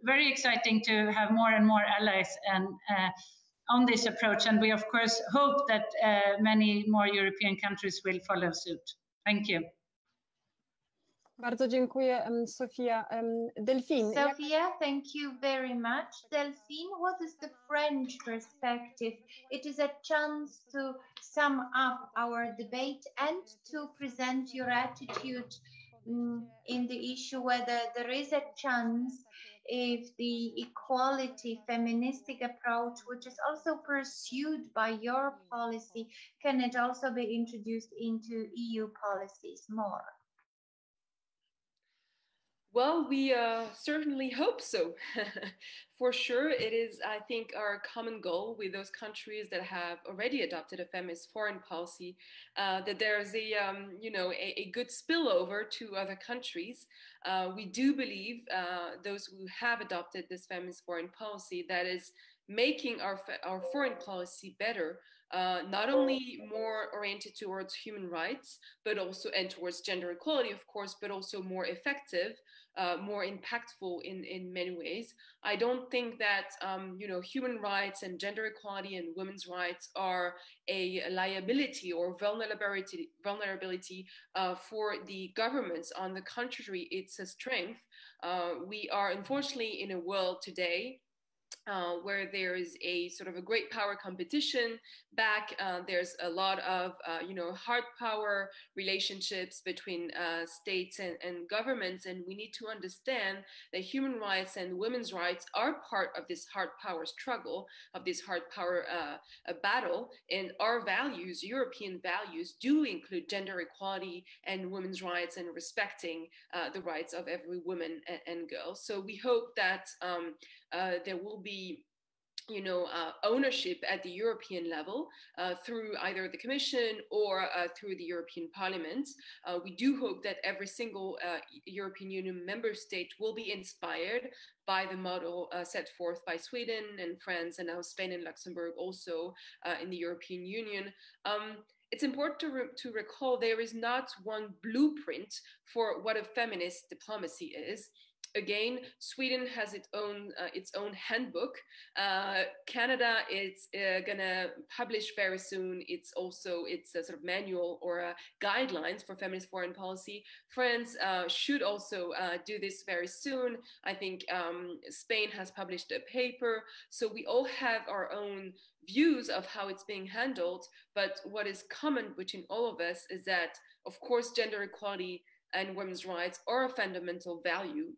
very exciting to have more and more allies and on this approach. And we, of course, hope that many more European countries will follow suit. Thank you. Bardzo dziękuję, Sofia. Delphine. Sophia, thank you very much. Delphine, what is the French perspective? It is a chance to sum up our debate and to present your attitude in the issue whether there is a chance if the equality feministic approach, which is also pursued by your policy, can it also be introduced into EU policies more? Well, we certainly hope so. For sure, it is, I think, our common goal with those countries that have already adopted a feminist foreign policy, that there's a good spillover to other countries. We do believe those who have adopted this feminist foreign policy that is making our foreign policy better not only more oriented towards human rights, but also, and towards gender equality, of course, but also more effective, more impactful in many ways. I don't think that human rights and gender equality and women's rights are a liability or vulnerability for the governments. On the contrary, it's a strength. We are unfortunately in a world today where there is a sort of a great power competition back. There's a lot of, hard power relationships between states and governments. And we need to understand that human rights and women's rights are part of this hard power struggle, of this hard power battle. And our values, European values, do include gender equality and women's rights and respecting the rights of every woman and girl. So we hope that there will be ownership at the European level through either the Commission or through the European Parliament. We do hope that every single European Union member state will be inspired by the model set forth by Sweden and France and now Spain and Luxembourg also in the European Union. It's important to recall there is not one blueprint for what a feminist diplomacy is. Again, Sweden has its own handbook. Canada is gonna publish very soon. It's a sort of manual or guidelines for feminist foreign policy. France should also do this very soon. I think Spain has published a paper. So we all have our own views of how it's being handled. But what is common between all of us is that, of course, gender equality and women's rights are a fundamental value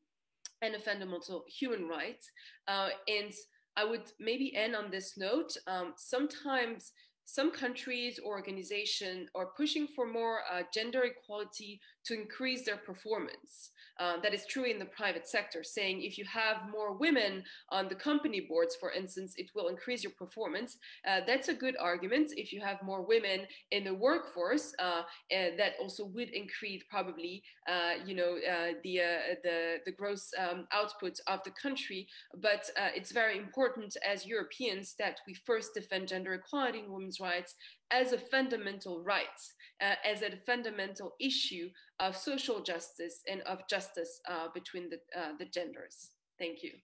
and a fundamental human right. And I would maybe end on this note. Sometimes some countries or organizations are pushing for more gender equality to increase their performance. That is true in the private sector, saying if you have more women on the company boards, for instance, it will increase your performance. That's a good argument. If you have more women in the workforce, that also would increase probably, the gross output of the country. But it's very important as Europeans that we first defend gender equality and women's rights as a fundamental right, as a fundamental issue of social justice and of justice between the genders. Thank you.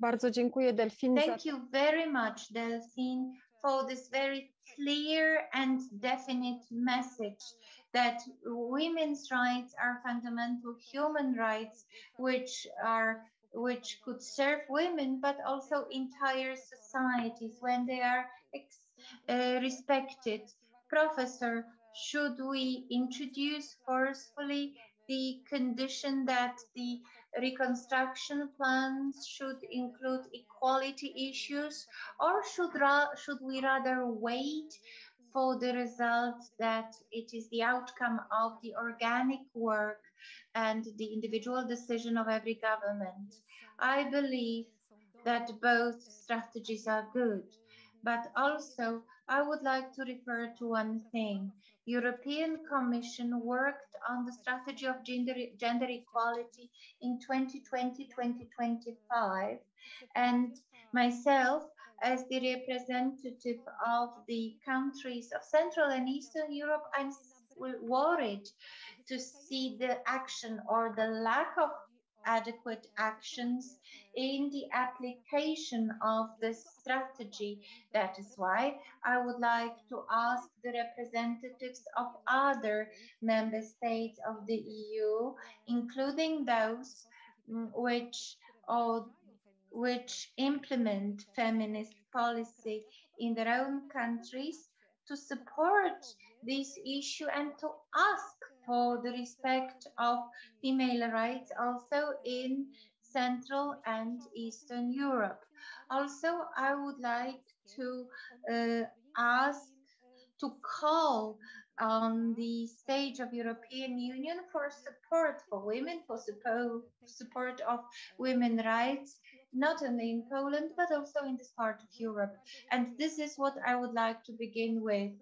Bardzo dziękuję, Delphine. Thank you very much, Delphine, for this very clear and definite message that women's rights are fundamental human rights, which could serve women, but also entire societies when they are respected. Professor, should we introduce forcefully the condition that the reconstruction plans should include equality issues, or should we rather wait for the result that it is the outcome of the organic work and the individual decision of every government? I believe that both strategies are good, but also I would like to refer to one thing. European Commission worked on the strategy of gender equality in 2020-2025, and myself, as the representative of the countries of Central and Eastern Europe, I'm worried to see the action or the lack of adequate actions in the application of this strategy. That is why I would like to ask the representatives of other member states of the EU, including those which implement feminist policy in their own countries, to support this issue and to ask for the respect of female rights also in Central and Eastern Europe. Also, I would like to call on the stage of European Union for support for women, for support of women's rights, not only in Poland, but also in this part of Europe. And this is what I would like to begin with.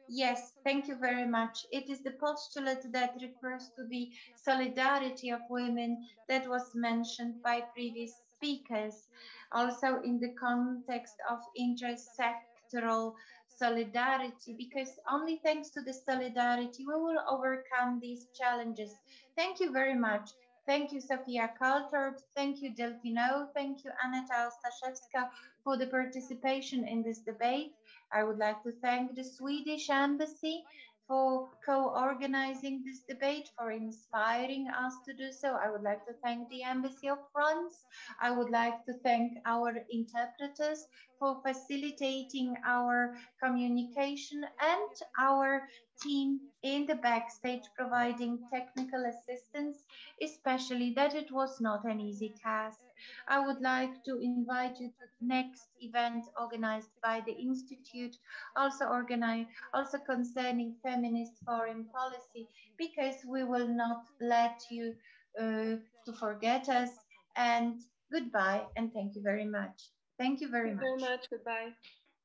Yes, thank you very much. It is the postulate that refers to the solidarity of women that was mentioned by previous speakers. Also in the context of multilateral solidarity, because only thanks to the solidarity we will overcome these challenges. Thank you very much. Thank you, Sofia Kaltorp. Thank you, Delfino. Thank you, Aneta Ostaszewska, for the participation in this debate. I would like to thank the Swedish Embassy for co-organizing this debate, for inspiring us to do so. I would like to thank the Embassy of France. I would like to thank our interpreters for facilitating our communication, and our team in the backstage providing technical assistance, especially that it was not an easy task. I would like to invite you to the next event organized by the Institute, also concerning feminist foreign policy, because we will not let you to forget us. And goodbye, and thank you very much. Thank you very much. Goodbye.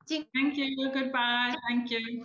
Thank you. Goodbye. Thank you.